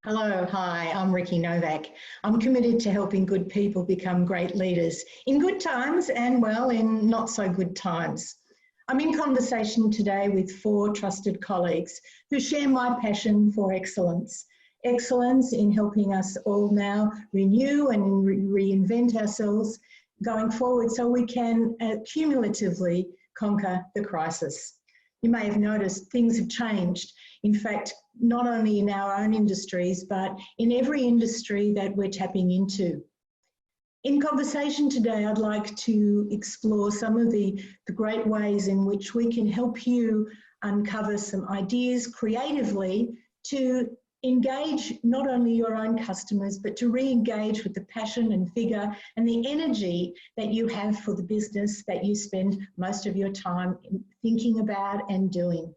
Hello, hi, I'm Ricky Novak. I'm committed to helping good people become great leaders in good times and, well, in not so good times. I'm in conversation today with 4 trusted colleagues who share my passion for excellence. Excellence in helping us all now renew and reinvent ourselves going forward so we can cumulatively conquer the crisis. You may have noticed things have changed. In fact, not only in our own industries, but in every industry that we're tapping into. In conversation today, I'd like to explore some of the great ways in which we can help you uncover some ideas creatively to engage not only your own customers, but to re-engage with the passion and vigour and the energy that you have for the business that you spend most of your time thinking about and doing.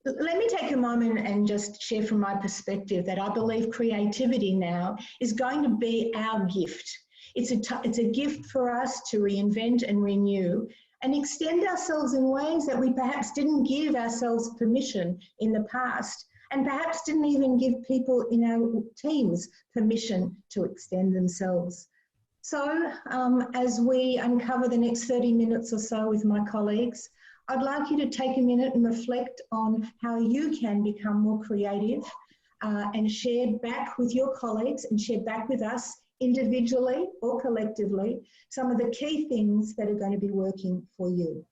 Let me take a moment and just share from my perspective that I believe creativity now is going to be our gift. It's a gift for us to reinvent and renew and extend ourselves in ways that we perhaps didn't give ourselves permission in the past, and perhaps didn't even give people in our teams permission to extend themselves. So as we uncover the next 30 minutes or so with my colleagues, I'd like you to take a minute and reflect on how you can become more creative and share back with your colleagues and share back with us individually or collectively some of the key things that are going to be working for you.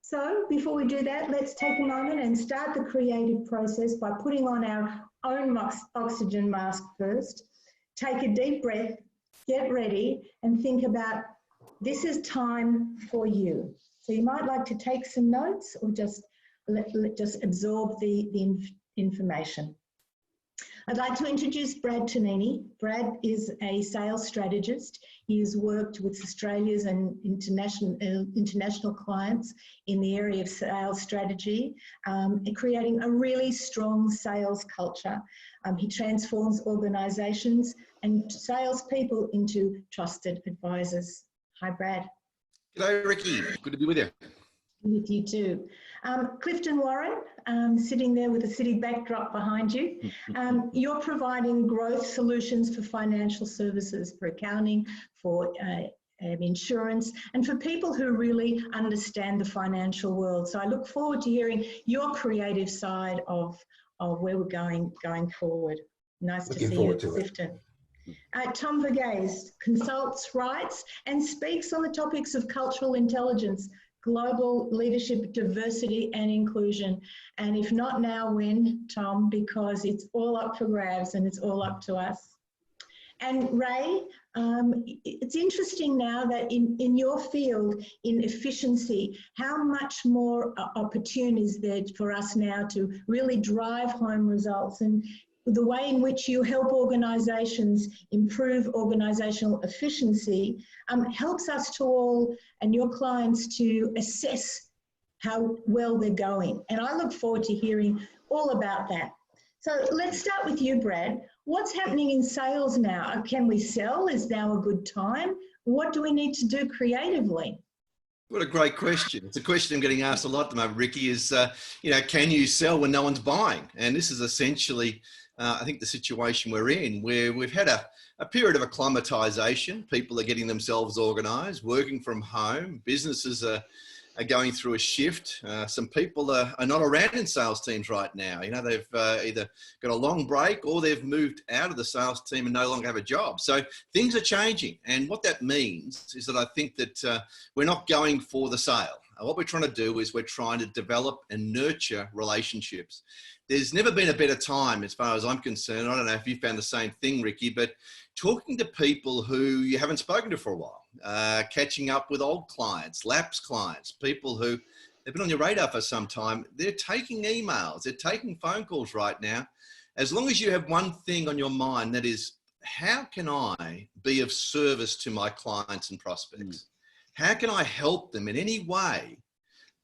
So before we do that, let's take a moment and start the creative process by putting on our own oxygen mask first. Take a deep breath, get ready, and think about this is time for you. So you might like to take some notes or just absorb the information. I'd like to introduce Brad Tonini. Brad is a sales strategist. He has worked with Australia's and international clients in the area of sales strategy, creating a really strong sales culture. He transforms organisations and salespeople into trusted advisors. Hi, Brad. G'day, Ricky. Good to be with you. With you too. Clifton Warren, sitting there with a city backdrop behind you. You're providing growth solutions for financial services, for accounting, for insurance, and for people who really understand the financial world. So I look forward to hearing your creative side of where we're going forward. Nice to see you, Clifton. Tom Verghese consults, writes, and speaks on the topics of cultural intelligence, global leadership, diversity and inclusion. And if not now, when, Tom? Because it's all up for grabs and it's all up to us. And Ray, it's interesting now that in your field, in efficiency, how much more opportunity is there for us now to really drive home results, and the way in which you help organisations improve organisational efficiency helps us to all and your clients to assess how well they're going. And I look forward to hearing all about that. So let's start with you, Brad. What's happening in sales now? Can we sell? Is now a good time? What do we need to do creatively? What a great question. It's a question I'm getting asked a lot at the moment, Ricky, is, can you sell when no one's buying? And this is essentially, I think, the situation we're in, where we've had a period of acclimatization. People are getting themselves organized, working from home. Businesses are going through a shift. Some people are not around in sales teams right now. They've either got a long break or they've moved out of the sales team and no longer have a job. So things are changing. And what that means is that I think that we're not going for the sale. What we're trying to do is we're trying to develop and nurture relationships. There's never been a better time, as far as I'm concerned. I don't know if you found the same thing, Ricky, but talking to people who you haven't spoken to for a while, catching up with old clients, lapsed clients, people who have been on your radar for some time, they're taking emails, they're taking phone calls right now. As long as you have one thing on your mind, that is, how can I be of service to my clients and prospects? How can I help them in any way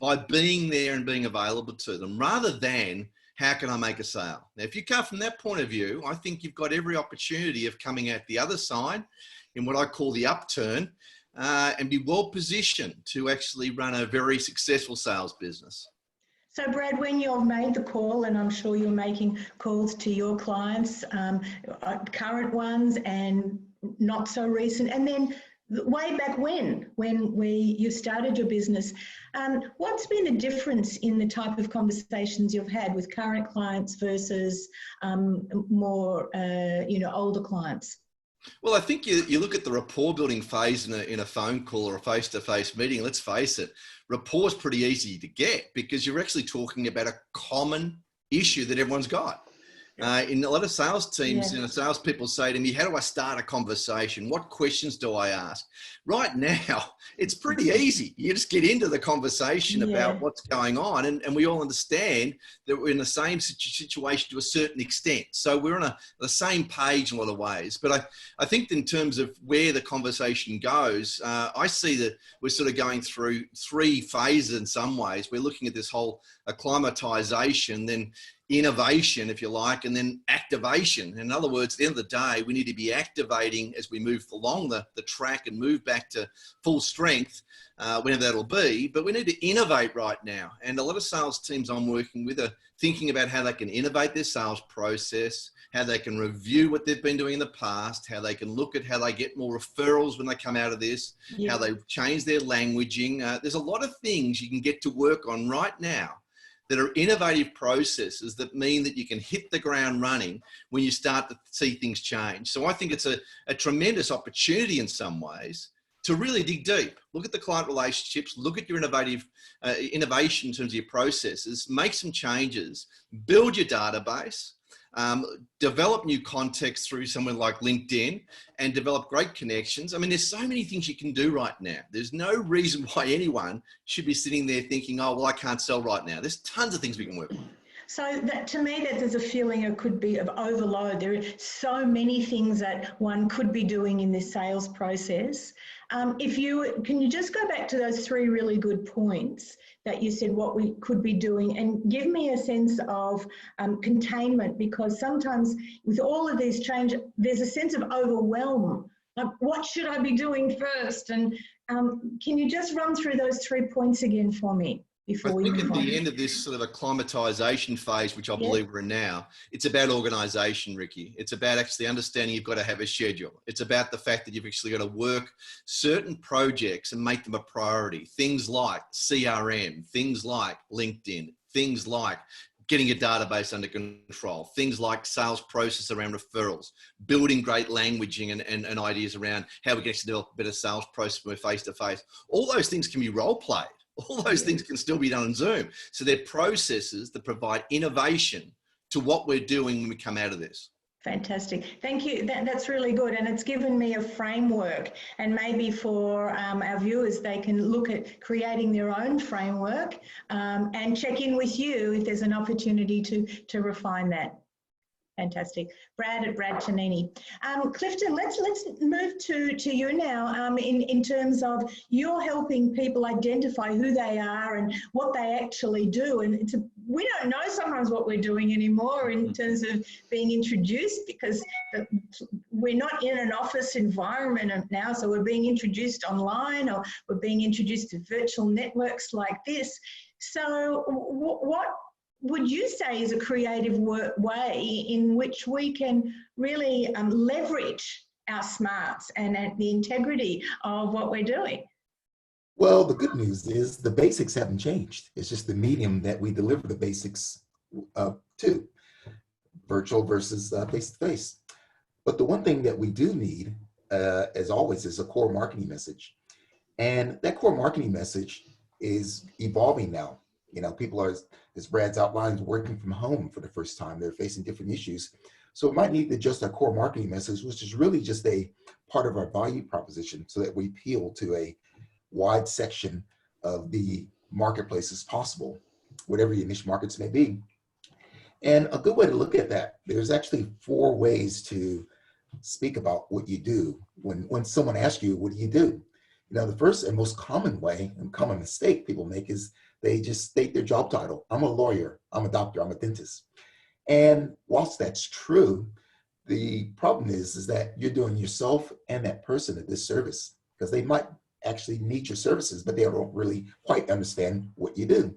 by being there and being available to them, rather than how can I make a sale? Now, if you come from that point of view, I think you've got every opportunity of coming out the other side in what I call the upturn and be well positioned to actually run a very successful sales business. So Brad, when you've made the call, and I'm sure you're making calls to your clients, current ones and not so recent, and then way back when you started your business, what's been the difference in the type of conversations you've had with current clients versus more, older clients? Well, I think you look at the rapport building phase in a phone call or a face-to-face meeting. Let's face it, rapport is pretty easy to get because you're actually talking about a common issue that everyone's got. In a lot of sales teams, salespeople say to me, how do I start a conversation? What questions do I ask? Right now, it's pretty easy. You just get into the conversation about what's going on. And we all understand that we're in the same situation to a certain extent. So we're on the same page in a lot of ways. But I think in terms of where the conversation goes, I see that we're sort of going through three phases in some ways. We're looking at this whole acclimatization, then innovation, if you like, and then activation. In other words, at the end of the day, we need to be activating as we move along the track and move back to full strength, whenever that'll be. But we need to innovate right now. And a lot of sales teams I'm working with are thinking about how they can innovate their sales process, how they can review what they've been doing in the past, how they can look at how they get more referrals when they come out of this, how they change their languaging. There's a lot of things you can get to work on right now that are innovative processes that mean that you can hit the ground running when you start to see things change. So I think it's a tremendous opportunity in some ways to really dig deep, look at the client relationships, look at your innovation in terms of your processes, make some changes, build your database, develop new contacts through somewhere like LinkedIn and develop great connections. I mean, there's so many things you can do right now. There's no reason why anyone should be sitting there thinking, oh, well, I can't sell right now. There's tons of things we can work on. So that, to me, that there's a feeling it could be of overload. There are so many things that one could be doing in this sales process. Can you just go back to those three really good points that you said what we could be doing, and give me a sense of containment, because sometimes with all of these changes, there's a sense of overwhelm. Like, what should I be doing first? And can you just run through those 3 points again for me? I think at the end of this sort of acclimatization phase, which I believe we're in now, it's about organization, Ricky. It's about actually understanding you've got to have a schedule. It's about the fact that you've actually got to work certain projects and make them a priority. Things like CRM, things like LinkedIn, things like getting your database under control, things like sales process around referrals, building great languaging and ideas around how we can actually develop a better sales process when we're face-to-face. All those things can be role-played. All those things can still be done on Zoom. So they're processes that provide innovation to what we're doing when we come out of this. Fantastic. Thank you. That's really good. And it's given me a framework. And maybe for our viewers, they can look at creating their own framework and check in with you if there's an opportunity to refine that. Fantastic. Brad at Brad Tonini. Clifton, let's move to you now in terms of you're helping people identify who they are and what they actually do. And we don't know sometimes what we're doing anymore in terms of being introduced, because we're not in an office environment now, so we're being introduced online, or we're being introduced to virtual networks like this. So what would you say is a creative way in which we can really leverage our smarts and the integrity of what we're doing? Well, the good news is the basics haven't changed. It's just the medium that we deliver the basics to, virtual versus face-to-face. But the one thing that we do need, as always, is a core marketing message. And that core marketing message is evolving now. You know, people are, as Brad's outlined, working from home for the first time. They're facing different issues. So it might need to adjust our core marketing message, which is really just a part of our value proposition, so that we appeal to a wide section of the marketplace as possible, whatever your niche markets may be. And a good way to look at that, there's actually 4 ways to speak about what you do. When someone asks you, what do you do? You know, the first and most common way and common mistake people make is they just state their job title. I'm a lawyer, I'm a doctor, I'm a dentist. And whilst that's true, the problem is that you're doing yourself and that person a disservice, because they might actually need your services, but they don't really quite understand what you do.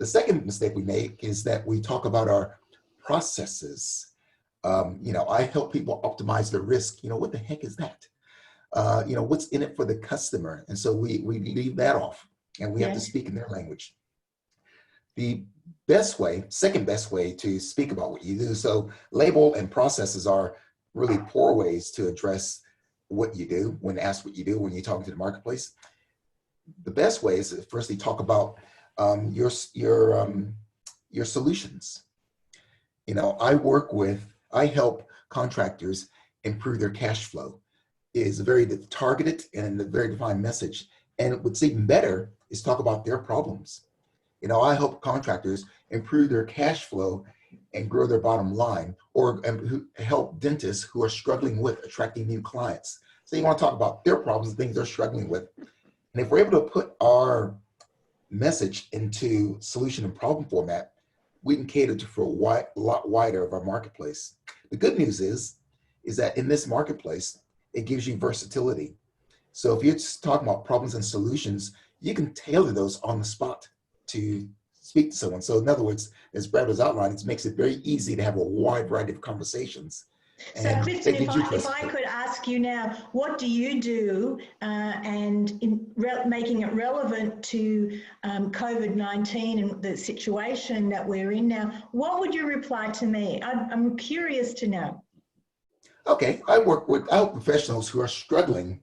The second mistake we make is that we talk about our processes. I help people optimize their risk. What the heck is that? What's in it for the customer? And so we leave that off, and we have to speak in their language. The second best way to speak about what you do. So label and processes are really poor ways to address what you do when asked what you do when you're talking to the marketplace. The best way is to firstly talk about your solutions. I help contractors improve their cash flow. It is a very targeted and a very defined message. And what's even better is talk about their problems. I help contractors improve their cash flow and grow their bottom line, or help dentists who are struggling with attracting new clients. So you want to talk about their problems and things they're struggling with. And if we're able to put our message into solution and problem format, we can cater to for a lot wider of our marketplace. The good news is that in this marketplace, it gives you versatility. So if you're just talking about problems and solutions, you can tailor those on the spot to speak to someone. So in other words, as Brad was outlining, it makes it very easy to have a wide variety of conversations. So Clifton, if I could ask you now, what do you do making it relevant to COVID-19 and the situation that we're in now, what would you reply to me? I'm curious to know. Okay, I work with health professionals who are struggling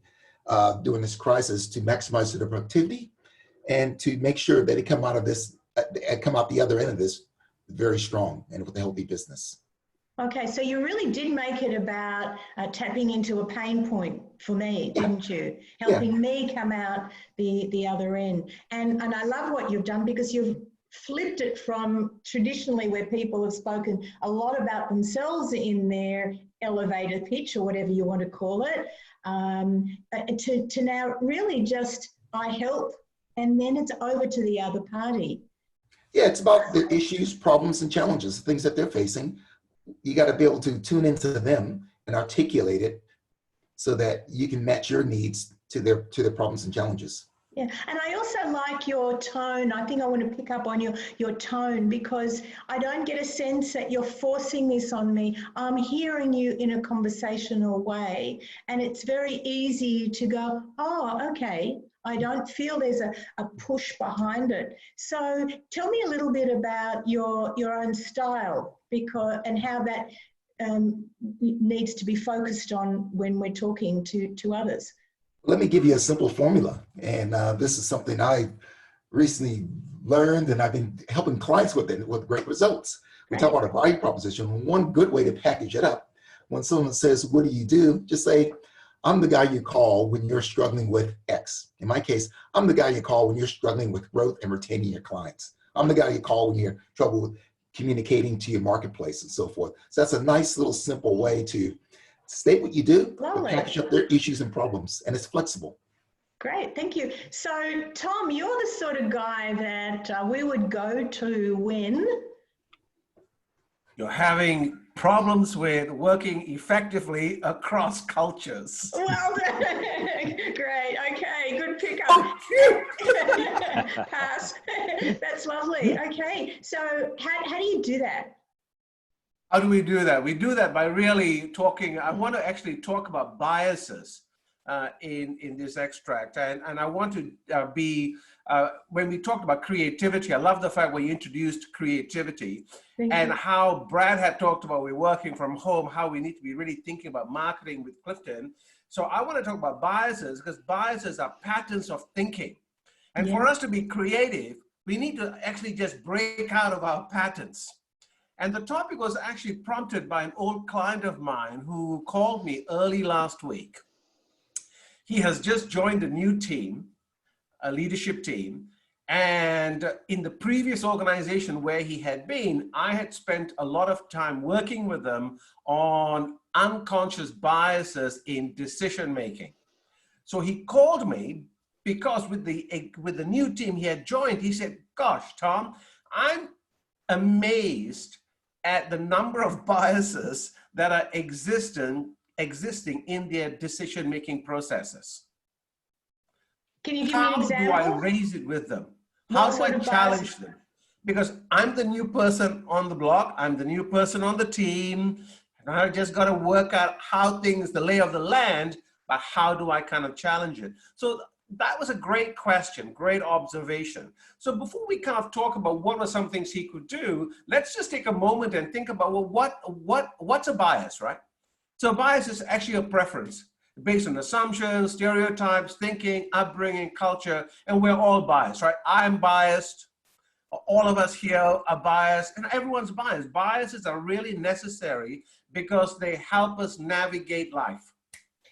during this crisis to maximize their productivity and to make sure that they come out the other end of this very strong and with a healthy business. Okay, so you really did make it about tapping into a pain point for me, didn't you? Helping me come out the other end. And I love what you've done, because you've flipped it from traditionally where people have spoken a lot about themselves in their elevator pitch or whatever you want to call it, to now really just I help, and then it's over to the other party. Yeah, it's about the issues, problems, and challenges, things that they're facing. You got to be able to tune into them and articulate it so that you can match your needs to their problems and challenges. Yeah, and I also like your tone. I think I want to pick up on your tone, because I don't get a sense that you're forcing this on me. I'm hearing you in a conversational way, and it's very easy to go, oh, okay. I don't feel there's a push behind it. So tell me a little bit about your own style, and how that needs to be focused on when we're talking to others. Let me give you a simple formula. And this is something I recently learned, and I've been helping clients with it with great results. We talk about a value proposition. One good way to package it up, when someone says, what do you do? Just say, I'm the guy you call when you're struggling with X. In my case, I'm the guy you call when you're struggling with growth and retaining your clients. I'm the guy you call when you're in trouble with communicating to your marketplace and so forth. So that's a nice little simple way to state what you do, but package up their issues and problems, and it's flexible. Great, thank you. So Tom, you're the sort of guy that we would go to when you're having problems with working effectively across cultures. Well done. Great. Okay. Good pickup. Oh, Pass. That's lovely. Okay. So how do you do that? How do we do that? We do that by really talking. I want to actually talk about biases in this extract. And I want to when we talked about creativity, I love the fact we introduced creativity and how Brad had talked about we're working from home, how we need to be really thinking about marketing with Clifton. So I want to talk about biases, because biases are patterns of thinking. And for us to be creative, we need to actually just break out of our patterns. And the topic was actually prompted by an old client of mine who called me early last week. He has just joined a new team, a leadership team. And in the previous organization where he had been, I had spent a lot of time working with them on unconscious biases in decision-making. So he called me because with the new team he had joined, he said, gosh, Tom, I'm amazed at the number of biases that are existing in their decision-making processes. Can you give me an example? How do I raise it with them? How do I challenge them? because I'm the new person on the block, I'm the new person on the team, and I just got to work out how things, the lay of the land, but how do I kind of challenge it? So that was a great question, great observation. So before we kind of talk about what were some things he could do, let's just take a moment and think about, well, what's a bias, right? So bias is actually a preference based on assumptions, stereotypes, thinking, upbringing, culture, and we're all biased, right? I'm biased. All of us here are biased, and everyone's biased. Biases are really necessary because they help us navigate life.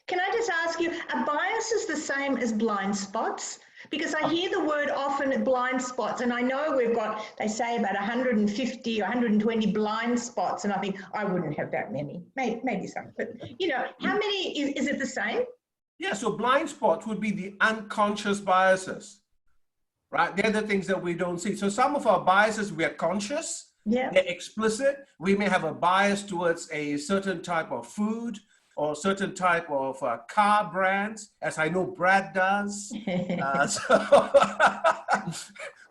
Can I just ask you, are biases the same as blind spots? Because I hear the word often, blind spots, and I know we've got, they say about 150 or 120 blind spots, and I think I wouldn't have that many, maybe some, but you know, how many, is it the same? Yeah, so blind spots would be the unconscious biases, right? They're the things that we don't see. So some of our biases, we are conscious, yeah, they're explicit. We may have a bias towards a certain type of food, or certain type of car brands, as I know Brad does.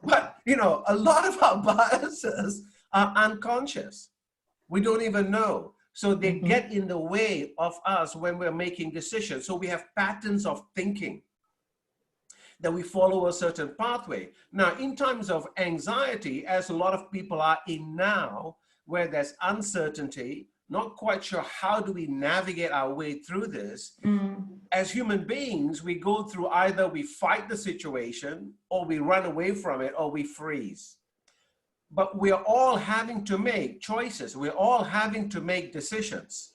But you know, a lot of our biases are unconscious. We don't even know. So they get in the way of us when we're making decisions. So we have patterns of thinking that we follow a certain pathway. Now, in times of anxiety, as a lot of people are in now, where there's uncertainty, not quite sure how do we navigate our way through this. As human beings, we go through either we fight the situation, or we run away from it, or we freeze. But we're all having to make choices. We're all having to make decisions.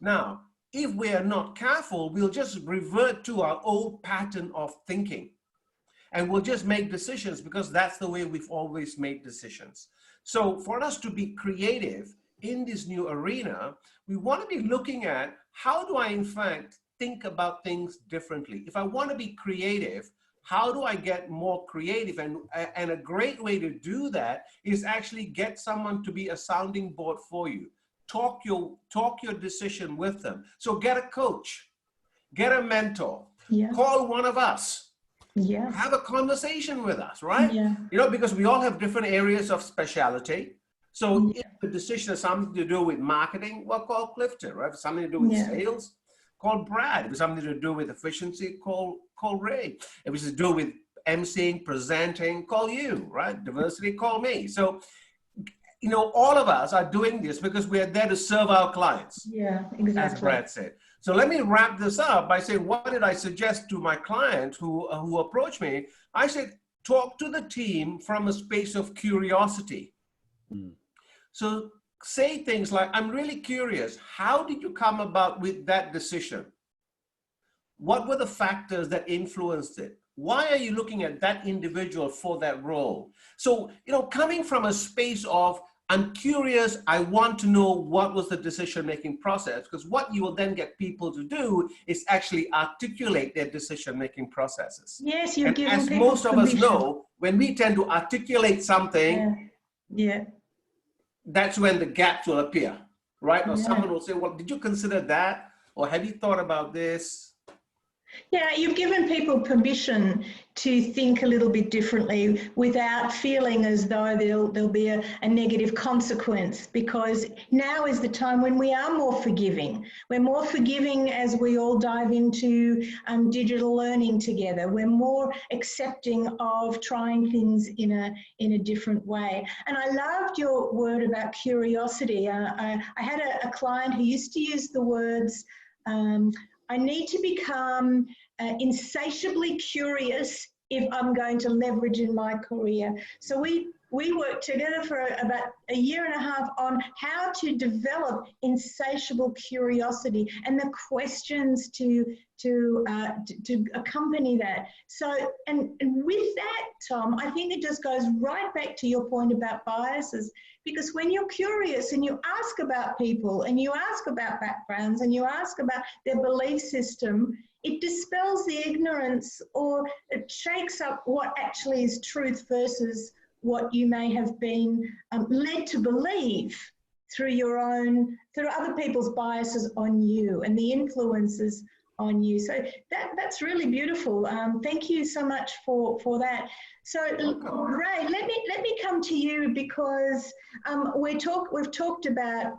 Now, if we are not careful, we'll just revert to our old pattern of thinking. And we'll just make decisions because that's the way we've always made decisions. So for us to be creative in this new arena, we want to be looking at how do I, in fact, think about things differently? If I want to be creative, how do I get more creative? And a great way to do that is actually get someone to be a sounding board for you. Talk your decision with them. So get a coach, get a mentor, call one of us. Yeah. Have a conversation with us, right? Yeah. You know, because we all have different areas of specialty. So if the decision has something to do with marketing, well, call Clifton, right? If it's something to do with sales, call Brad. If it's something to do with efficiency, call Ray. If it's to do with emceeing, presenting, call you, right? Diversity, call me. So, you know, all of us are doing this because we are there to serve our clients. Yeah, exactly. As Brad said. So let me wrap this up by saying, what did I suggest to my client who approached me? I said, talk to the team from a space of curiosity. So say things like, I'm really curious, how did you come about with that decision? What were the factors that influenced it? Why are you looking at that individual for that role? So, you know, coming from a space of, I'm curious, I want to know what was the decision-making process, because what you will then get people to do is actually articulate their decision-making processes. Yes, you're giving people most of us know, when we tend to articulate something, that's when the gaps will appear, right? Or someone will say, well, did you consider that? Or have you thought about this? Yeah, you've given people permission to think a little bit differently without feeling as though there'll be a negative consequence, because now is the time when we are more forgiving. We're more forgiving as we all dive into digital learning together. We're more accepting of trying things in a different way. And I loved your word about curiosity. I had a client who used to use the words, I need to become insatiably curious if I'm going to leverage in my career. So we worked together for about a year and a half on how to develop insatiable curiosity and the questions to accompany that. So, and with that, Tom, I think it just goes right back to your point about biases, because when you're curious and you ask about people and you ask about backgrounds and you ask about their belief system, it dispels the ignorance, or it shakes up what actually is truth versus what you may have been led to believe through other people's biases on you and the influences on you. So that's really beautiful. Thank you so much for that. So Ray, let me come come to you because we've talked about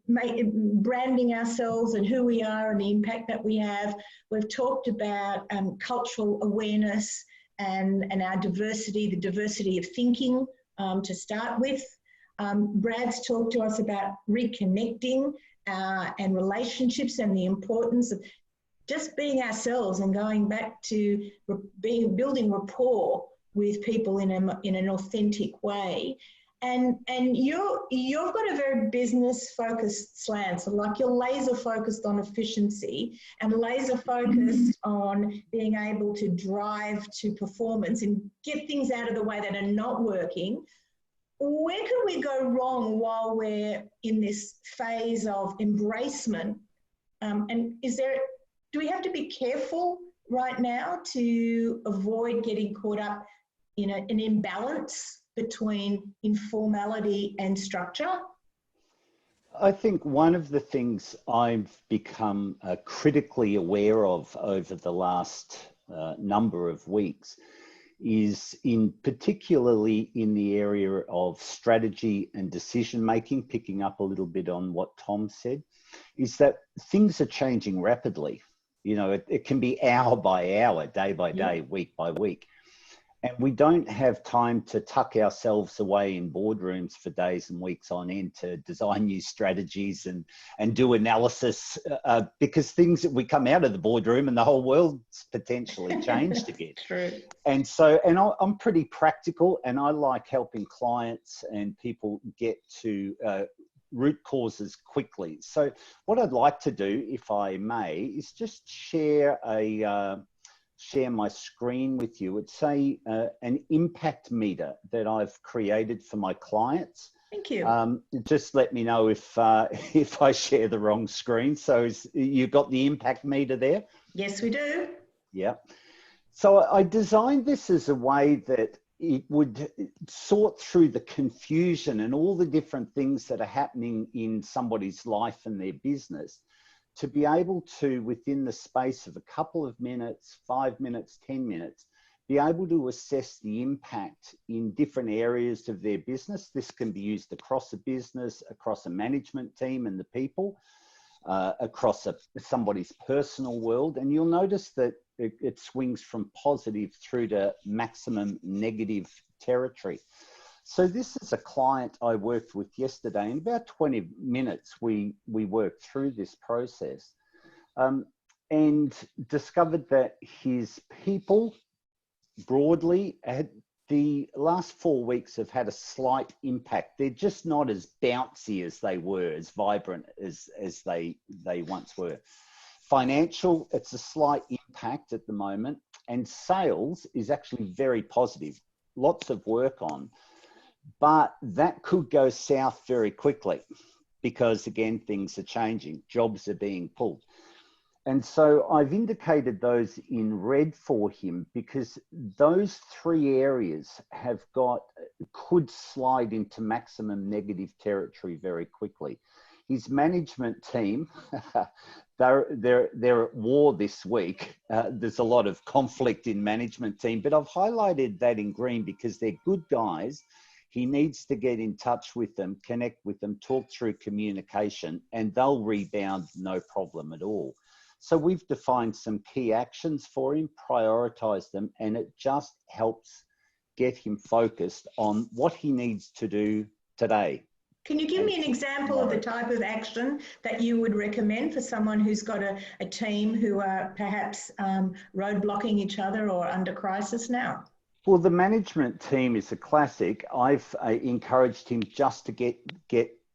branding ourselves and who we are and the impact that we have. We've talked about cultural awareness and our diversity, the diversity of thinking to start with. Brad's talked to us about reconnecting and relationships and the importance of just being ourselves and going back to building rapport with people in an authentic way. And you've got a very business focused slant, so like you're laser focused on efficiency and laser focused on being able to drive to performance and get things out of the way that are not working. Where can we go wrong while we're in this phase of embracement? And do we have to be careful right now to avoid getting caught up in an imbalance between informality and structure? I think one of the things I've become critically aware of over the last number of weeks is particularly in the area of strategy and decision making, picking up a little bit on what Tom said, is that things are changing rapidly. You know, it can be hour by hour, day by day, week by week. And we don't have time to tuck ourselves away in boardrooms for days and weeks on end to design new strategies and do analysis because we come out of the boardroom and the whole world's potentially changed again. True. And I'm pretty practical, and I like helping clients and people get to root causes quickly. So what I'd like to do, if I may, is just share my screen with you. It's an impact meter that I've created for my clients. Thank you. Just let me know if I share the wrong screen. So you've got the impact meter there? Yes, we do. Yeah. So I designed this as a way that it would sort through the confusion and all the different things that are happening in somebody's life and their business, to be able to, within the space of a couple of minutes, 5 minutes, 10 minutes, be able to assess the impact in different areas of their business. This can be used across a business, across a management team and the people, across somebody's personal world. And you'll notice that it swings from positive through to maximum negative territory. So this is a client I worked with yesterday. In about 20 minutes, we worked through this process and discovered that his people broadly the last 4 weeks have had a slight impact. They're just not as bouncy as they were, as vibrant as they once were. Financial, it's a slight impact at the moment, and sales is actually very positive. Lots of work on. But that could go south very quickly because, again, things are changing. Jobs are being pulled. And so I've indicated those in red for him because those 3 areas could slide into maximum negative territory very quickly. His management team, they're at war this week. There's a lot of conflict in management team, but I've highlighted that in green because they're good guys. He needs to get in touch with them, connect with them, talk through communication, and they'll rebound no problem at all. So we've defined some key actions for him, prioritized them, and it just helps get him focused on what he needs to do today. Can you give me an example of the type of action that you would recommend for someone who's got a team who are perhaps roadblocking each other or under crisis now? Well, the management team is a classic. I've encouraged him just to get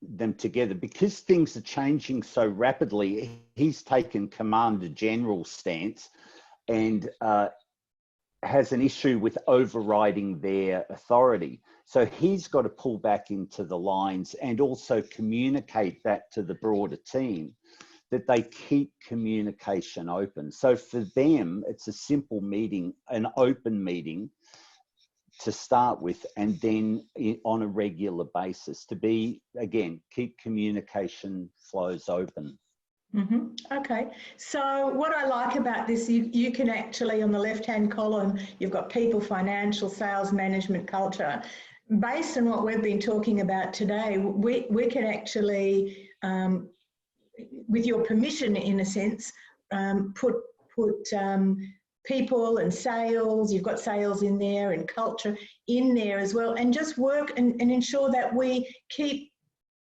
them together because things are changing so rapidly. He's taken Commander General stance and has an issue with overriding their authority. So he's got to pull back into the lines and also communicate that to the broader team, that they keep communication open. So for them, it's a simple meeting, an open meeting to start with, and then on a regular basis to be, again, keep communication flows open. Mm-hmm. Okay, so what I like about this, you can actually, on the left-hand column, you've got people, financial, sales, management, culture. based on what we've been talking about today, we can actually, with your permission, in a sense, put people and sales, you've got sales in there and culture in there as well, and just work and ensure that we keep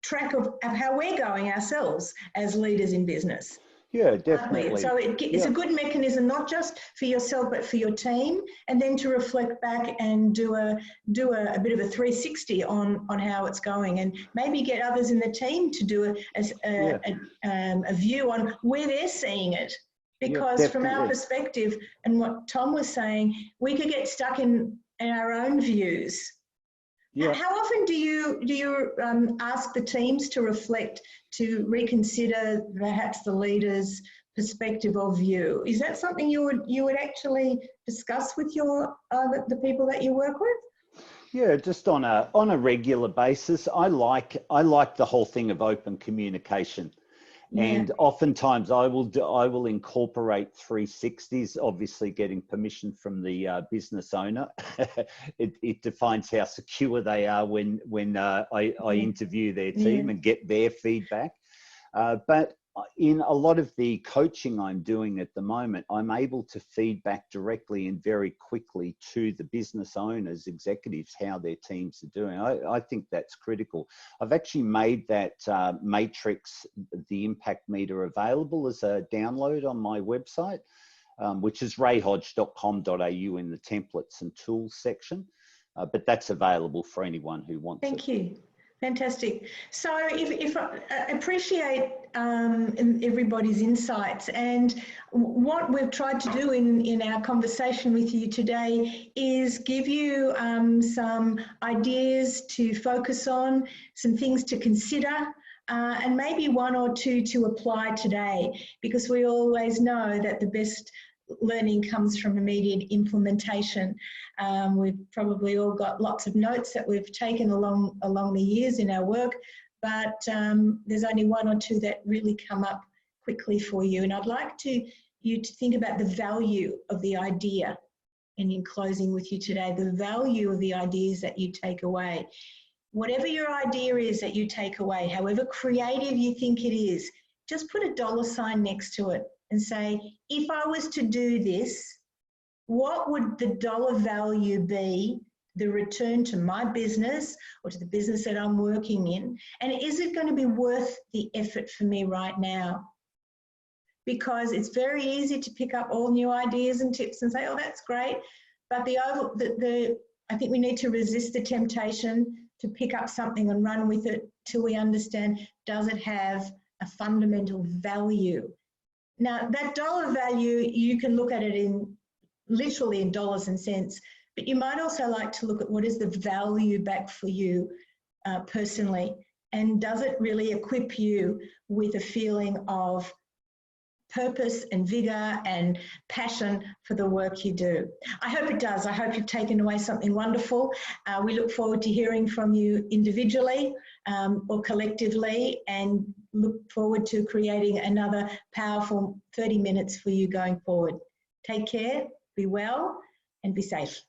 track of how we're going ourselves as leaders in business. Yeah, definitely. So it's a good mechanism, not just for yourself, but for your team, and then to reflect back and do a bit of a 360 on how it's going, and maybe get others in the team to do a view on where they're seeing it. Because from our perspective, and what Tom was saying, we could get stuck in our own views. Yeah. How often do you ask the teams to reflect, to reconsider perhaps the leader's perspective of view? Is that something you would actually discuss with your the people that you work with? Yeah, just on a regular basis. I like the whole thing of open communication. Yeah. And oftentimes I will incorporate 360s, obviously getting permission from the business owner. It defines how secure they are when I interview their team and get their feedback. But in a lot of the coaching I'm doing at the moment, I'm able to feed back directly and very quickly to the business owners, executives, how their teams are doing. I think that's critical. I've actually made that matrix, the impact meter, available as a download on my website, which is rayhodge.com.au in the templates and tools section. But that's available for anyone who wants it. Thank you. Fantastic. So if I appreciate everybody's insights, and what we've tried to do in our conversation with you today is give you some ideas to focus on, some things to consider, and maybe one or two to apply today, because we always know that the best learning comes from immediate implementation. We've probably all got lots of notes that we've taken along the years in our work, but there's only one or two that really come up quickly for you. And I'd like you to think about the value of the idea, and in closing with you today, the value of the ideas that you take away. Whatever your idea is that you take away, however creative you think it is, just put a $ next to it and say, if I was to do this, what would the dollar value be, the return to my business or to the business that I'm working in? And is it going to be worth the effort for me right now? Because it's very easy to pick up all new ideas and tips and say, oh, that's great. But I think we need to resist the temptation to pick up something and run with it till we understand, does it have a fundamental value? Now, that dollar value, you can look at it literally in dollars and cents, but you might also like to look at what is the value back for you personally, and does it really equip you with a feeling of purpose and vigor and passion for the work you do. I hope it does. I hope you've taken away something wonderful. We look forward to hearing from you individually or collectively, and look forward to creating another powerful 30 minutes for you going forward. Take care, be well, and be safe.